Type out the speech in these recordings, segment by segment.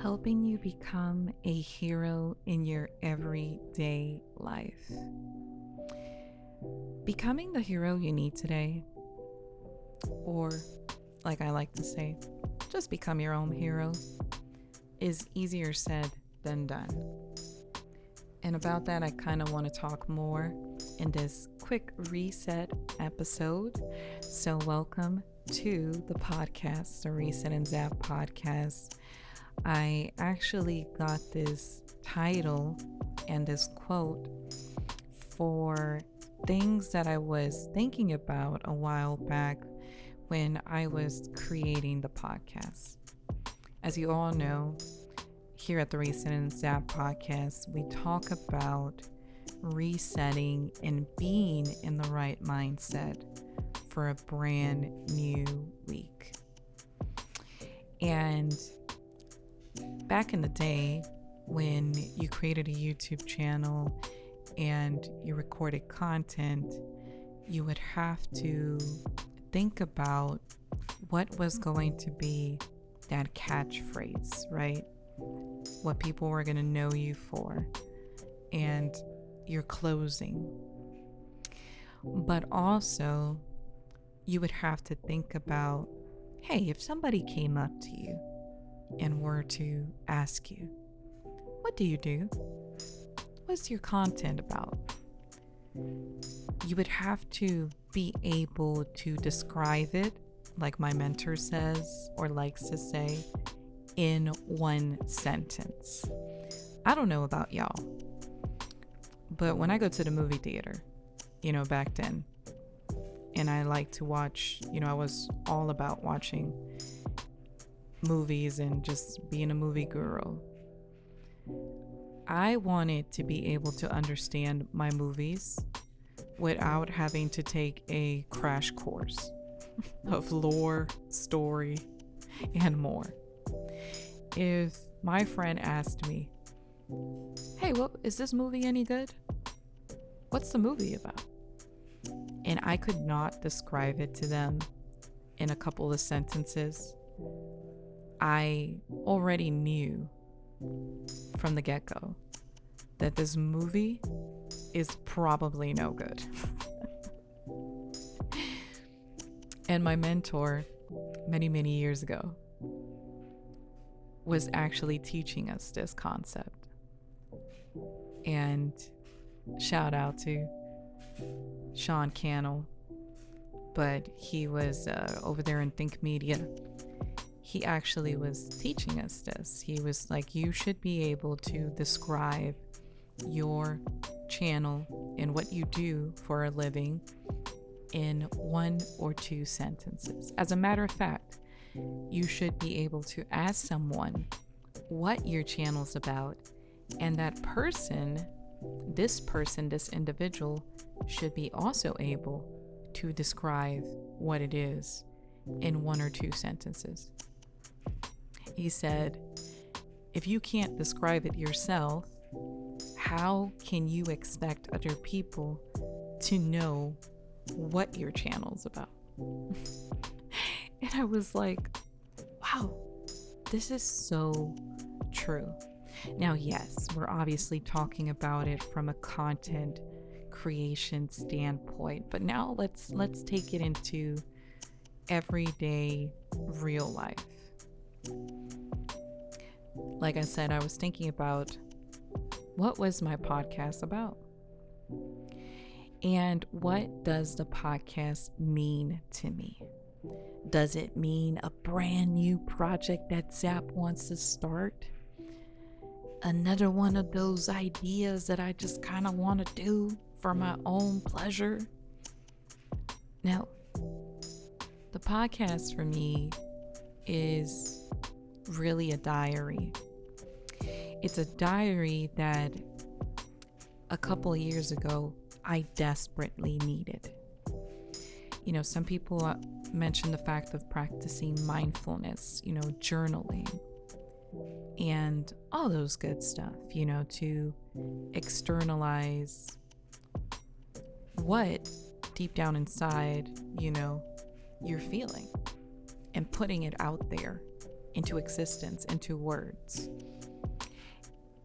helping you become a hero in your everyday life. Becoming the hero you need today, or like I like to say, just become your own hero, is easier said than done. And about that, I kind of want to talk more in this quick reset episode. So welcome to the podcast, the Reset and Zap podcast. I actually got this title and this quote for things that I was thinking about a while back when I was creating the podcast. As you all know, here at the Reset and Zap podcast, we talk about resetting and being in the right mindset for a brand new week. And back in the day, when you created a YouTube channel and you recorded content, you would have to think about what was going to be that catchphrase, right? What people were going to know you for, and your closing. But also, you would have to think about, hey, if somebody came up to you and were to ask you, what do you do? What's your content about? You would have to be able to describe it, like my mentor says or likes to say, in one sentence. I don't know about y'all, but when I go to the movie theater, back then, and I like to watch, I was all about watching movies and just being a movie guru. I wanted to be able to understand my movies without having to take a crash course of lore, story, and more. If my friend asked me, hey, is this movie any good? What's the movie about? And I could not describe it to them in a couple of sentences, I already knew from the get-go that this movie is probably no good. And my mentor, many, many years ago, was actually teaching us this concept. And shout out to Sean Cannell, but he was over there in Think Media. He actually was teaching us this. He was like, you should be able to describe your channel and what you do for a living in 1 or 2 sentences. As a matter of fact, you should be able to ask someone what your channel's about, and that person, this individual, should be also able to describe what it is in 1 or 2 sentences. He said, if you can't describe it yourself, how can you expect other people to know what your channel's about? And I was like, wow, this is so true. Now, yes, we're obviously talking about it from a content creation standpoint, but now let's take it into everyday real life. Like I said, I was thinking about what was my podcast about? And what does the podcast mean to me? Does it mean a brand new project that Zap wants to start? Another one of those ideas that I just kind of want to do for my own pleasure? Now, the podcast for me is really a diary. It's a diary that a couple of years ago I desperately needed. Some people mention the fact of practicing mindfulness, journaling, and all those good stuff, to externalize what deep down inside, you're feeling, and putting it out there into existence, into words.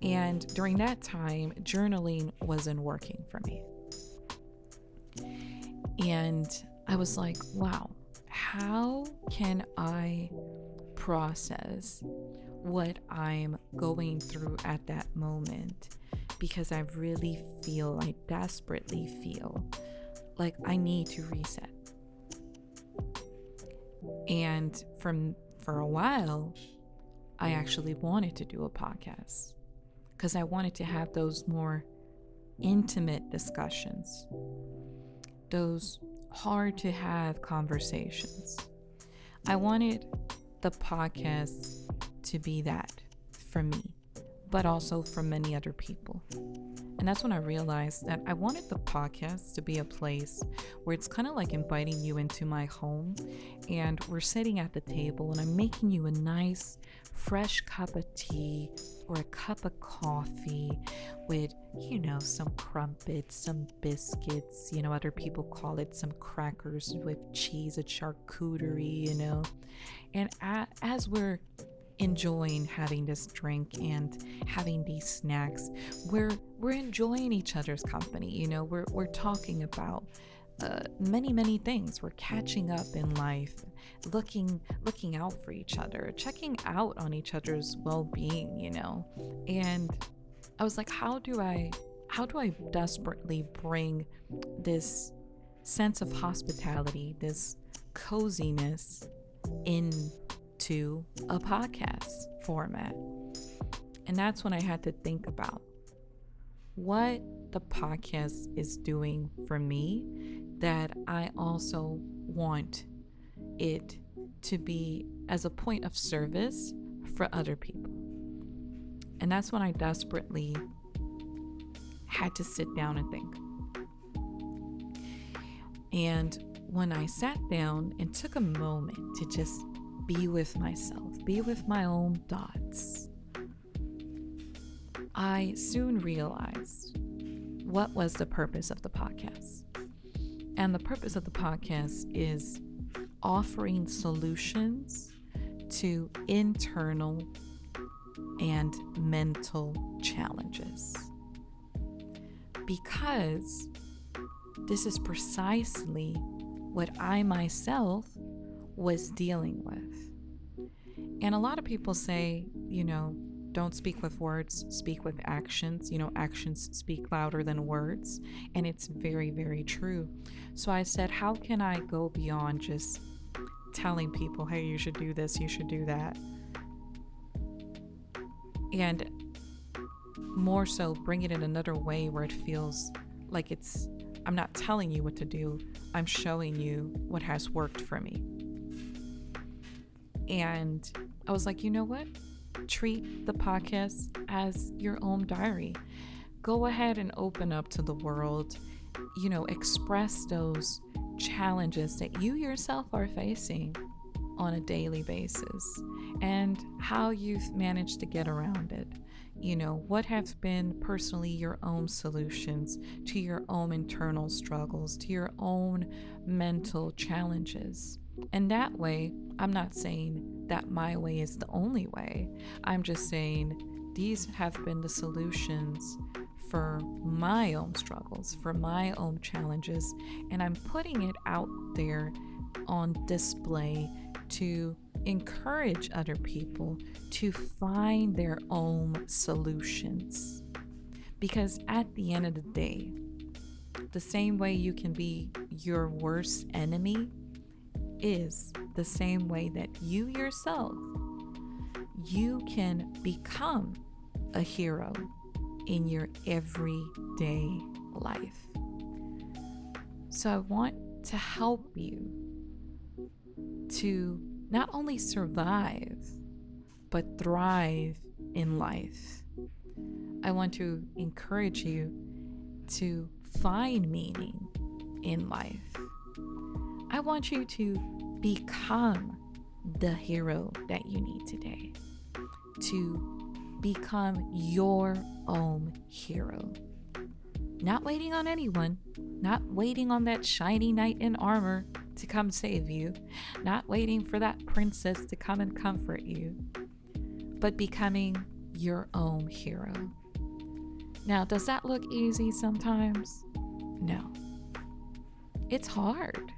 And during that time, journaling wasn't working for me. And I was like, wow, how can I process what I'm going through at that moment? Because I really feel, I desperately feel like I need to reset. And for a while, I actually wanted to do a podcast because I wanted to have those more intimate discussions, those hard to have conversations. I wanted the podcast to be that for me, but also for many other people. And that's when I realized that I wanted the podcast to be a place where it's kind of like inviting you into my home, and we're sitting at the table and I'm making you a nice fresh cup of tea or a cup of coffee with, some crumpets, some biscuits, other people call it some crackers with cheese, a charcuterie, and as we're enjoying having this drink and having these snacks, we're enjoying each other's company. We're talking about many things. We're catching up in life, looking out for each other, checking out on each other's well-being. And I was like, how do I desperately bring this sense of hospitality, this coziness into a podcast format? And that's when I had to think about what the podcast is doing for me, that I also want it to be as a point of service for other people. And that's when I desperately had to sit down and think. And when I sat down and took a moment to just be with myself, be with my own thoughts, I soon realized what was the purpose of the podcast. And the purpose of the podcast is offering solutions to internal and mental challenges. Because this is precisely what I myself was dealing with. And a lot of people say, don't speak with words, speak with actions. Actions speak louder than words. And it's very, very true. So I said, how can I go beyond just telling people, hey, you should do this, you should do that? And more so bring it in another way where it feels like I'm not telling you what to do, I'm showing you what has worked for me. And I was like, you know what? Treat the podcast as your own diary. Go ahead and open up to the world, express those challenges that you yourself are facing on a daily basis and how you've managed to get around it. What have been personally your own solutions to your own internal struggles, to your own mental challenges. And that way, I'm not saying that my way is the only way. I'm just saying these have been the solutions for my own struggles, for my own challenges, and I'm putting it out there on display to encourage other people to find their own solutions. Because at the end of the day, the same way you can be your worst enemy is the same way that you yourself, you can become a hero in your everyday life. So I want to help you to not only survive, but thrive in life. I want to encourage you to find meaning in life. I want you to become the hero that you need today, to become your own hero. Not waiting on anyone, not waiting on that shiny knight in armor, to come save you, not waiting for that princess to come and comfort you, but becoming your own hero. Now, does that look easy sometimes? No. It's hard.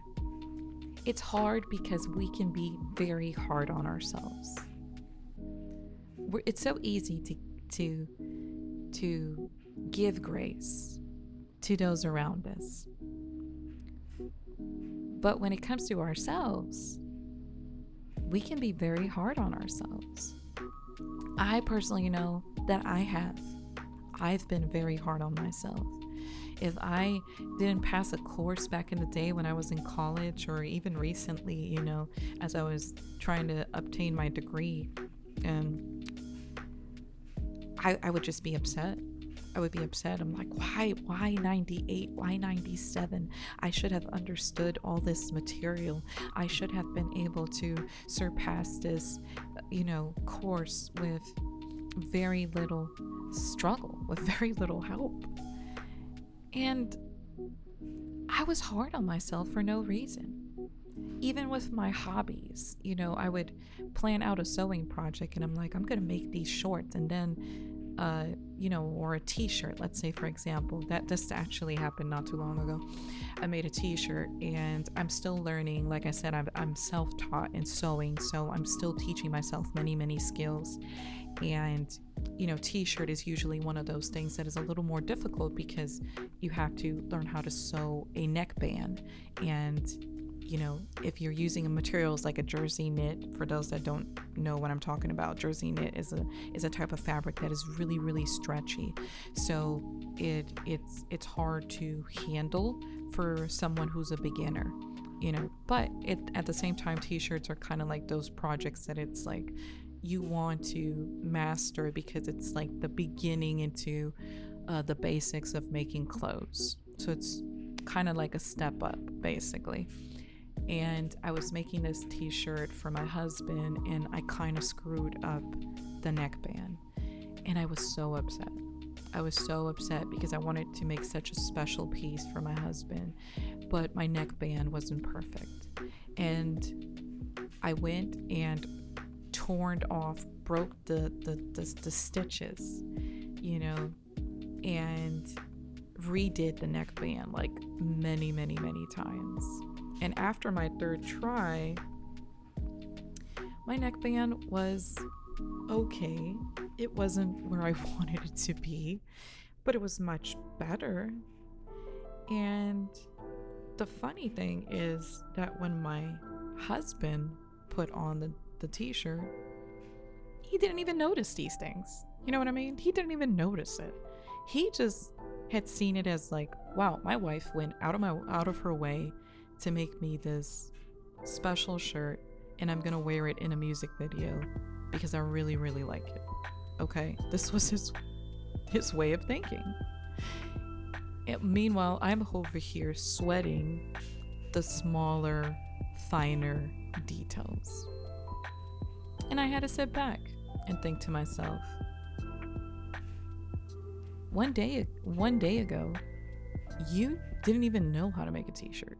It's hard because we can be very hard on ourselves. It's so easy to give grace to those around us. But when it comes to ourselves, we can be very hard on ourselves. I personally know that I've been very hard on myself. If I didn't pass a course back in the day when I was in college, or even recently, as I was trying to obtain my degree, I would just be upset. I would be upset. I'm like, why 98? Why 97? I should have understood all this material. I should have been able to surpass this, course with very little struggle, with very little help. And I was hard on myself for no reason. Even with my hobbies, I would plan out a sewing project and I'm like, I'm going to make these shorts, and then or a t-shirt, let's say, for example. That just actually happened not too long ago. I made a t-shirt and I'm still learning. Like I said, I'm self-taught in sewing, so I'm still teaching myself many skills. And t-shirt is usually one of those things that is a little more difficult because you have to learn how to sew a neckband. And if you're using a materials like a jersey knit, for those that don't know what I'm talking about, jersey knit is a type of fabric that is really stretchy. So it's hard to handle for someone who's a beginner, but at the same time, t-shirts are kind of like those projects that it's like you want to master because it's like the beginning into the basics of making clothes. So it's kind of like a step up, basically. And I was making this t-shirt for my husband and I kind of screwed up the neckband, and I was so upset. I was so upset because I wanted to make such a special piece for my husband, but my neckband wasn't perfect. And I went and broke the stitches, and redid the neckband like many times. And after my third try, my neckband was okay. It wasn't where I wanted it to be, but it was much better. And the funny thing is that when my husband put on the t-shirt, he didn't even notice these things. You know what I mean? He didn't even notice it. He just had seen it as like, wow, my wife went out of her way to make me this special shirt, and I'm gonna wear it in a music video because I really like it. Okay, this was his way of thinking. Meanwhile, I'm over here sweating the smaller, finer details. And I had to sit back and think to myself, one day ago, you didn't even know how to make a t-shirt.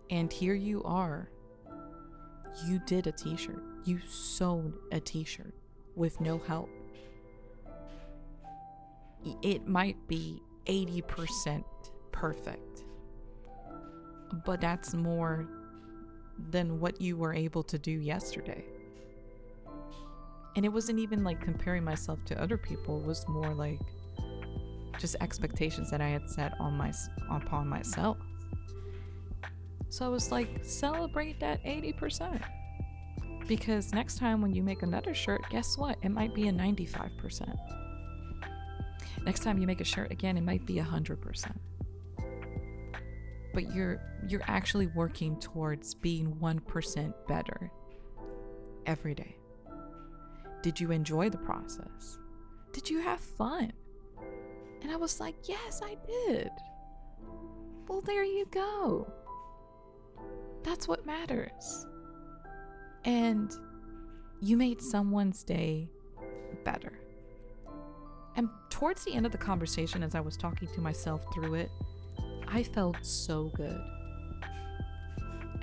And here you are. You did a t-shirt. You sewed a t-shirt with no help. It might be 80% perfect, but that's more than what you were able to do yesterday. And it wasn't even like comparing myself to other people. It was more like just expectations that I had set upon myself. So I was like, celebrate that 80%. Because next time when you make another shirt, guess what? It might be a 95%. Next time you make a shirt again, it might be 100%. But you're actually working towards being 1% better every day. Did you enjoy the process? Did you have fun? And I was like, yes, I did. Well, there you go. That's what matters. And you made someone's day better. And towards the end of the conversation, as I was talking to myself through it, I felt so good.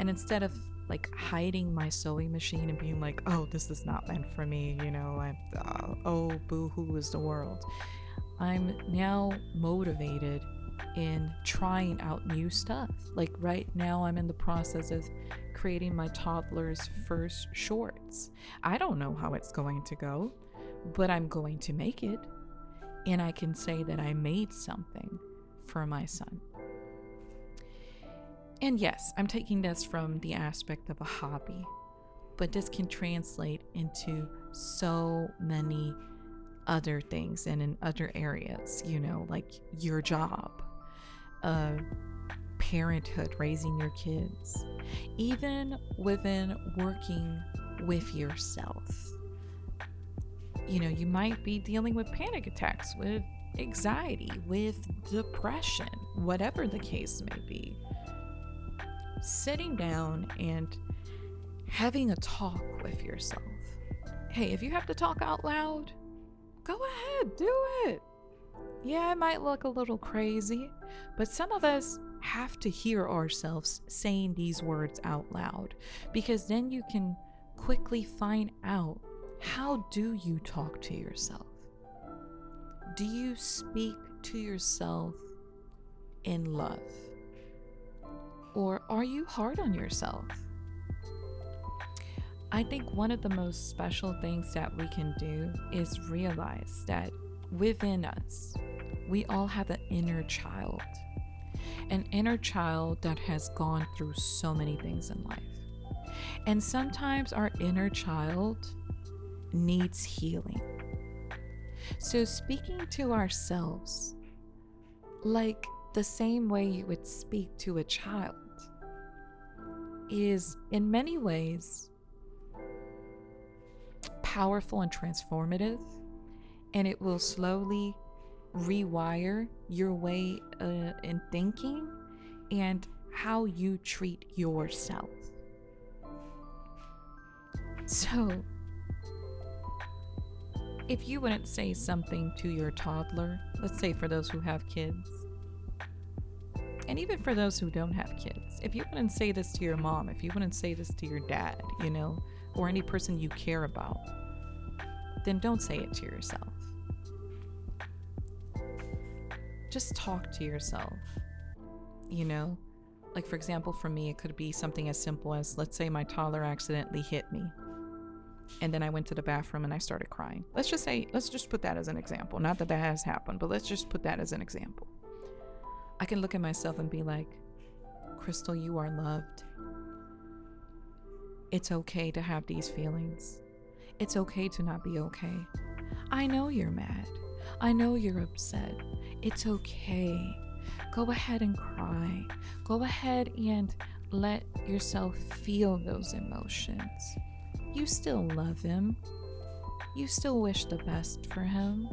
And instead of like hiding my sewing machine and being like, oh, this is not meant for me, oh, boo hoo is the world, I'm now motivated in trying out new stuff. Like right now, I'm in the process of creating my toddler's first shorts. I don't know how it's going to go, but I'm going to make it. And I can say that I made something for my son. And yes, I'm taking this from the aspect of a hobby, but this can translate into so many other things and in other areas, like your job, parenthood, raising your kids, even within working with yourself. You might be dealing with panic attacks, with anxiety, with depression, whatever the case may be. Sitting down and having a talk with yourself. Hey, if you have to talk out loud, go ahead, do it. Yeah, it might look a little crazy, but some of us have to hear ourselves saying these words out loud, because then you can quickly find out, how do you talk to yourself? Do you speak to yourself in love? Or are you hard on yourself? I think one of the most special things that we can do is realize that within us, we all have an inner child that has gone through so many things in life. And sometimes our inner child needs healing. So speaking to ourselves like the same way you would speak to a child is in many ways powerful and transformative, and it will slowly rewire your way in thinking and how you treat yourself. So if you wouldn't say something to your toddler, let's say for those who have kids, and even for those who don't have kids, if you wouldn't say this to your mom, if you wouldn't say this to your dad, or any person you care about, then don't say it to yourself. Just talk to yourself, Like, for example, for me, it could be something as simple as, let's say my toddler accidentally hit me, and then I went to the bathroom and I started crying. Let's just put that as an example. Not that that has happened, but let's just put that as an example. I can look at myself and be like, Crystal, you are loved. It's okay to have these feelings. It's okay to not be okay. I know you're mad. I know you're upset. It's okay. Go ahead and cry. Go ahead and let yourself feel those emotions. You still love him. You still wish the best for him.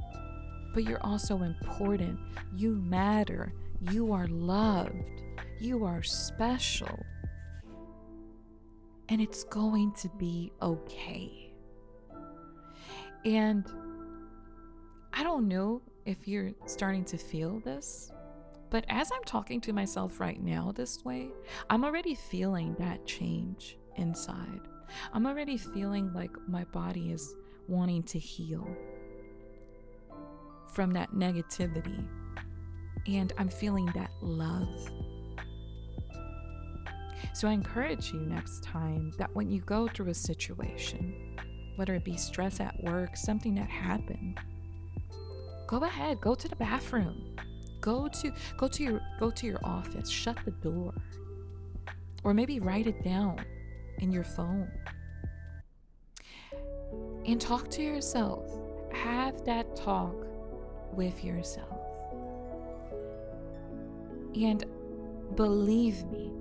But you're also important. You matter. You are loved. You are special. And it's going to be okay. And I don't know if you're starting to feel this, but as I'm talking to myself right now this way, I'm already feeling that change inside. I'm already feeling like my body is wanting to heal from that negativity. And I'm feeling that love. So I encourage you next time that when you go through a situation, whether it be stress at work, something that happened, go ahead, go to the bathroom, go to your office, shut the door, or maybe write it down in your phone and talk to yourself. Have that talk with yourself. And believe me,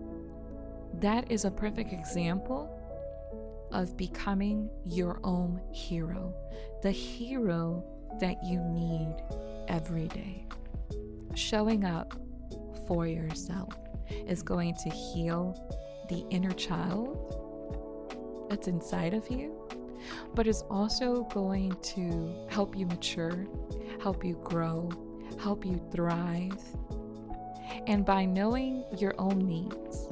that is a perfect example of becoming your own hero, the hero that you need every day. Showing up for yourself is going to heal the inner child that's inside of you, but is also going to help you mature, help you grow, help you thrive. And by knowing your own needs,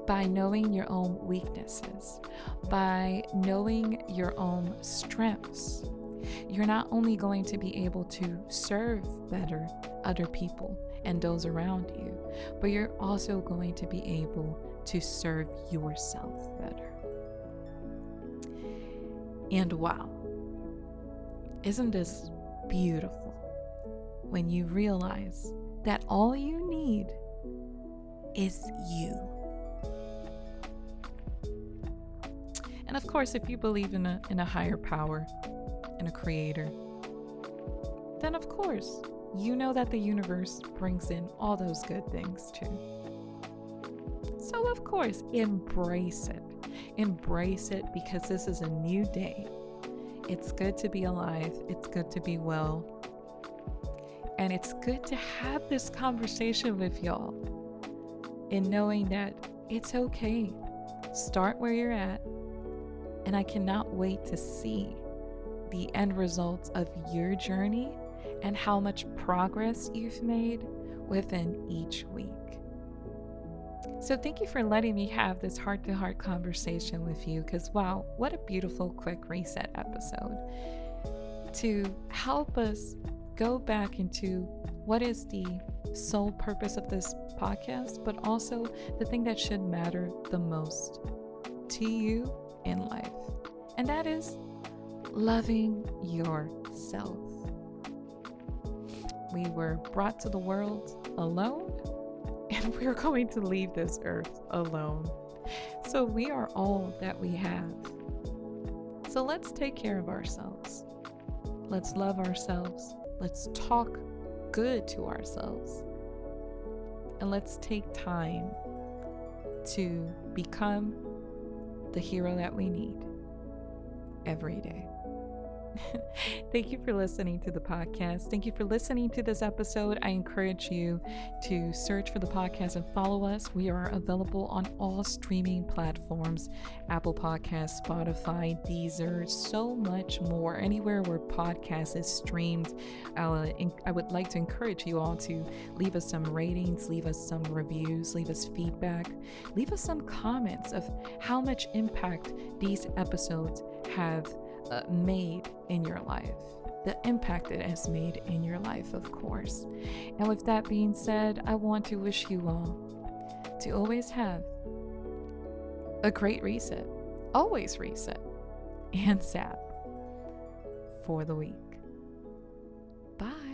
by knowing your own weaknesses, by knowing your own strengths, you're not only going to be able to serve better other people and those around you, but you're also going to be able to serve yourself better. And wow, isn't this beautiful when you realize that all you need is you? And of course, if you believe in a higher power, in a creator, then of course, you know that the universe brings in all those good things too. So of course, embrace it. Embrace it, because this is a new day. It's good to be alive. It's good to be well. And it's good to have this conversation with y'all, in knowing that it's okay. Start where you're at. And I cannot wait to see the end results of your journey and how much progress you've made within each week. So thank you for letting me have this heart-to-heart conversation with you, because wow, what a beautiful quick reset episode to help us go back into what is the sole purpose of this podcast, but also the thing that should matter the most to you in life. And that is loving yourself. We were brought to the world alone, and we're going to leave this earth alone. So we are all that we have. So let's take care of ourselves. Let's love ourselves. Let's talk good to ourselves. And let's take time to become the hero that we need every day. Thank you for listening to the podcast. Thank you for listening to this episode. I encourage you to search for the podcast and follow us. We are available on all streaming platforms: Apple Podcasts, Spotify, Deezer, so much more. Anywhere where podcast is streamed. I would like to encourage you all to leave us some ratings, leave us some reviews, leave us feedback, leave us some comments of how much impact these episodes have made in your life, the impact it has made in your life, of course. And with that being said, I want to wish you all to always have a great reset, always reset and zap for the week. Bye.